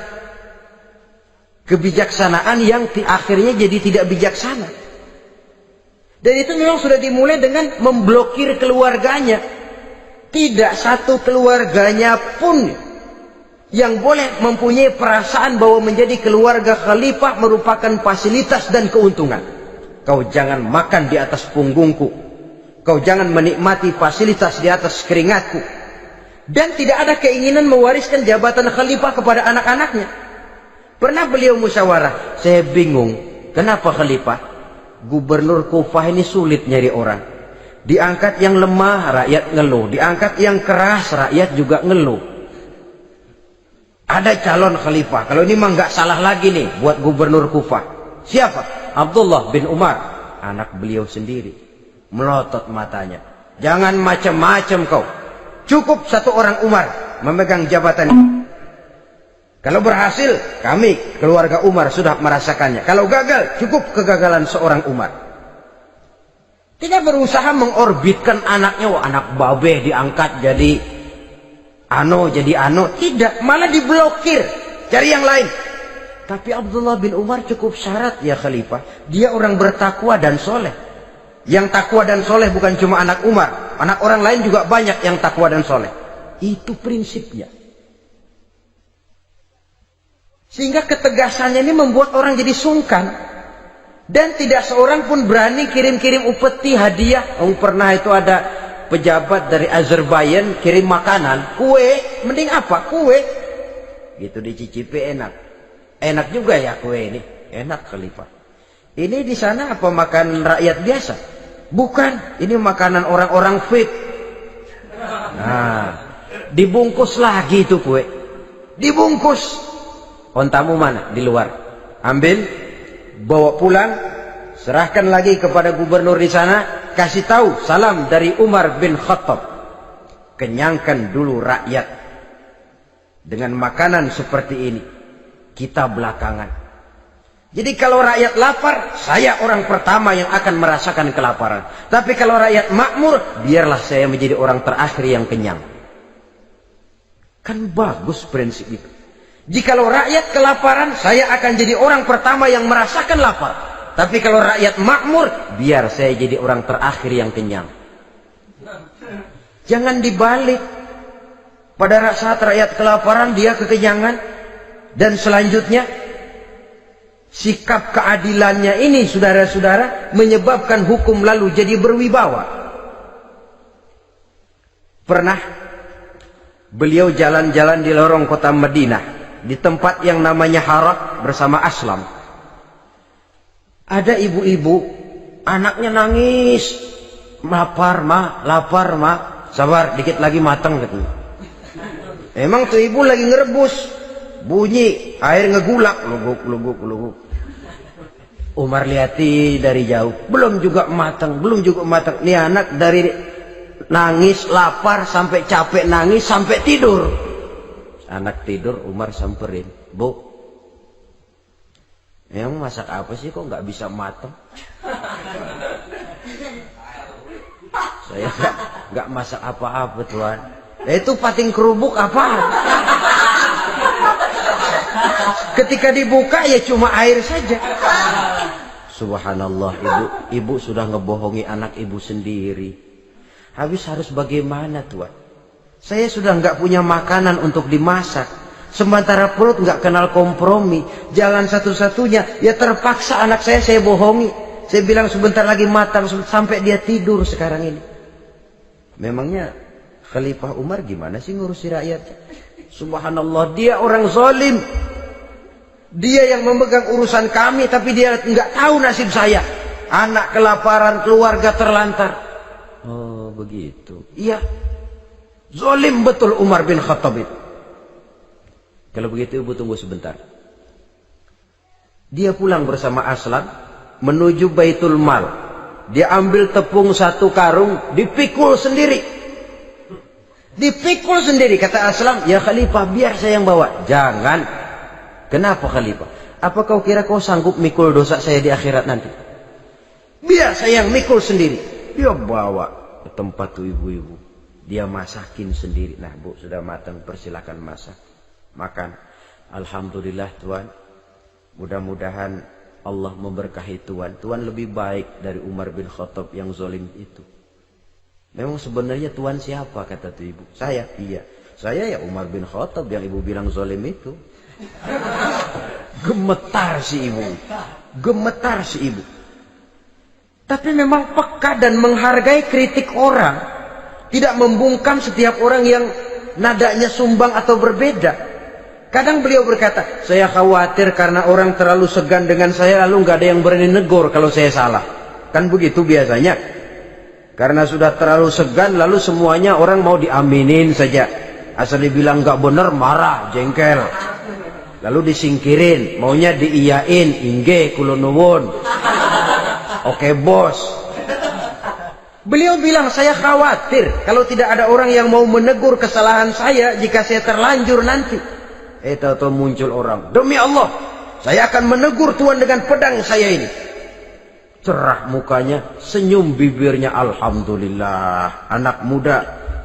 Kebijaksanaan yang akhirnya jadi tidak bijaksana. Dan itu memang sudah dimulai dengan memblokir keluarganya. Tidak satu keluarganya pun yang boleh mempunyai perasaan bahwa menjadi keluarga khalifah merupakan fasilitas dan keuntungan. Kau jangan makan di atas punggungku. Kau jangan menikmati fasilitas di atas keringatku. Dan tidak ada keinginan mewariskan jabatan khalifah kepada anak-anaknya. Pernah beliau musyawarah. Saya bingung. Kenapa khalifah? Gubernur Kufah ini sulit nyari orang. Diangkat yang lemah, rakyat ngeluh. Diangkat yang keras, rakyat juga ngeluh. Ada calon khalifah. Kalau ini mah nggak salah lagi nih buat gubernur Kufah. Siapa? Abdullah bin Umar. Anak beliau sendiri. Melotot matanya. Jangan macam-macam kau. Cukup satu orang Umar memegang jabatan ini. Kalau berhasil, kami keluarga Umar sudah merasakannya. Kalau gagal, cukup kegagalan seorang Umar. Tidak berusaha mengorbitkan anaknya. Wah, anak babe diangkat jadi jadi ano. Tidak, malah diblokir. Cari yang lain. Tapi Abdullah bin Umar cukup syarat ya khalifah. Dia orang bertakwa dan soleh. Yang takwa dan soleh bukan cuma anak Umar. Anak orang lain juga banyak yang takwa dan soleh. Itu prinsipnya. Sehingga ketegasannya ini membuat orang jadi sungkan. Dan tidak seorang pun berani kirim-kirim upeti hadiah. Pernah itu ada pejabat dari Azerbaijan kirim makanan. Kue, mending apa? Kue. Gitu dicicipi enak. Enak juga ya kue ini. Enak khalifah. Ini di sana apa makan rakyat biasa? Bukan, ini makanan orang-orang fit. Nah, dibungkus lagi itu kue. Dibungkus. Ontamu mana? Di luar. Ambil, bawa pulang, serahkan lagi kepada gubernur di sana, kasih tahu salam dari Umar bin Khattab. Kenyangkan dulu rakyat dengan makanan seperti ini. Kita belakangan. Jadi kalau rakyat lapar, saya orang pertama yang akan merasakan kelaparan. Tapi kalau rakyat makmur, biarlah saya menjadi orang terakhir yang kenyang. Kan bagus prinsip itu. Jikalau rakyat kelaparan, saya akan jadi orang pertama yang merasakan lapar. Tapi kalau rakyat makmur, biar saya jadi orang terakhir yang kenyang. Jangan dibalik. Pada saat rakyat kelaparan, dia kekenyangan. Dan selanjutnya, sikap keadilannya ini saudara-saudara menyebabkan hukum lalu jadi berwibawa. Pernah beliau jalan-jalan di lorong kota Madinah di tempat yang namanya Harah bersama Aslam. Ada ibu-ibu anaknya nangis, lapar ma, sabar dikit lagi matang katanya. Emang tuh ibu lagi ngerebus, bunyi air ngegulak, luguk. Umar lihati dari jauh, belum juga matang. Nih anak dari nangis, lapar, sampai capek nangis, sampai tidur. Anak tidur, Umar samperin, Bu, emang masak apa sih kok nggak bisa matang? Saya nggak masak apa-apa Tuhan. Itu pating kerubuk apa? Ketika dibuka ya cuma air saja. Subhanallah, ibu sudah ngebohongi anak ibu sendiri. Habis harus bagaimana Tuhan? Saya sudah nggak punya makanan untuk dimasak. Sementara perut nggak kenal kompromi. Jalan satu-satunya ya terpaksa anak saya bohongi. Saya bilang sebentar lagi matang sampai dia tidur sekarang ini. Memangnya Khalifah Umar gimana sih ngurusi rakyat? Subhanallah, dia orang zalim. Dia yang memegang urusan kami, tapi dia nggak tahu nasib saya. Anak kelaparan, keluarga terlantar. Oh begitu. Iya, zalim betul Umar bin Khattab itu. Kalau begitu ibu tunggu sebentar. Dia pulang bersama Aslam menuju Baitul Mal. Dia ambil tepung 1 karung, dipikul sendiri. Dipikul sendiri. Kata Aslam, ya Khalifah, biar saya yang bawa. Jangan. Kenapa Khalifah? Apa kau kira kau sanggup mikul dosa saya di akhirat nanti? Biar saya yang mikul sendiri. Dia bawa ke tempat tuh ibu-ibu. Dia masakin sendiri. Nah bu, sudah matang, persilakan masak. Makan. Alhamdulillah Tuan. Mudah-mudahan Allah memberkahi Tuan. Tuan lebih baik dari Umar bin Khattab yang zalim itu. Memang sebenarnya Tuan siapa? Kata tuh ibu. Saya. Iya. Saya ya Umar bin Khattab yang ibu bilang zalim itu. Gemetar si ibu. Gemetar si ibu. Tapi memang peka dan menghargai kritik orang. Tidak membungkam setiap orang yang nadanya sumbang atau berbeda. Kadang beliau berkata, saya khawatir karena orang terlalu segan dengan saya, lalu nggak ada yang berani negur kalau saya salah. Kan begitu biasanya. Karena sudah terlalu segan, lalu semuanya orang mau diaminin saja. Asal dibilang nggak benar, marah, jengkel. Lalu disingkirin, maunya diiyain, inge kulonuwun. Oke bos. Beliau bilang, saya khawatir kalau tidak ada orang yang mau menegur kesalahan saya jika saya terlanjur nanti. Tahu-tahu muncul orang, demi Allah, saya akan menegur Tuan dengan pedang saya ini. Cerah mukanya, senyum bibirnya, alhamdulillah, anak muda,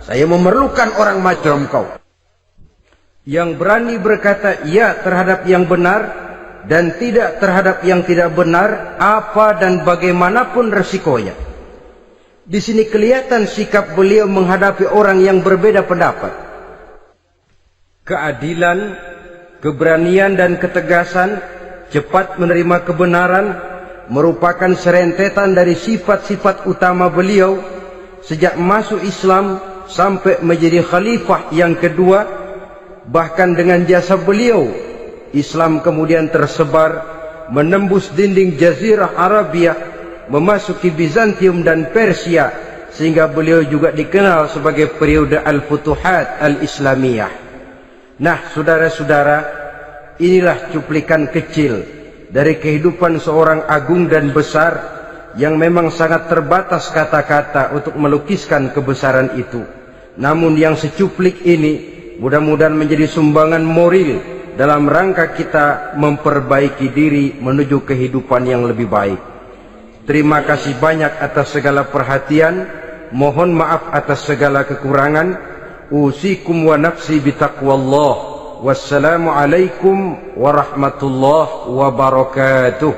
saya memerlukan orang macam kau. Yang berani berkata ya terhadap yang benar dan tidak terhadap yang tidak benar, apa dan bagaimanapun resikonya. Di sini kelihatan sikap beliau menghadapi orang yang berbeda pendapat. Keadilan, keberanian dan ketegasan, cepat menerima kebenaran merupakan serentetan dari sifat-sifat utama beliau sejak masuk Islam sampai menjadi khalifah yang kedua. Bahkan dengan jasa beliau, Islam kemudian tersebar, menembus dinding Jazirah Arabia, memasuki Bizantium dan Persia, sehingga beliau juga dikenal sebagai periode Al-Futuhat Al-Islamiyah. Nah, saudara-saudara, inilah cuplikan kecil dari kehidupan seorang agung dan besar yang memang sangat terbatas kata-kata untuk melukiskan kebesaran itu. Namun yang secuplik ini mudah-mudahan menjadi sumbangan moral dalam rangka kita memperbaiki diri menuju kehidupan yang lebih baik. Terima kasih banyak atas segala perhatian. Mohon maaf atas segala kekurangan. Usikum wa nafsi bitaqwallah. Wassalamualaikum warahmatullahi wabarakatuh.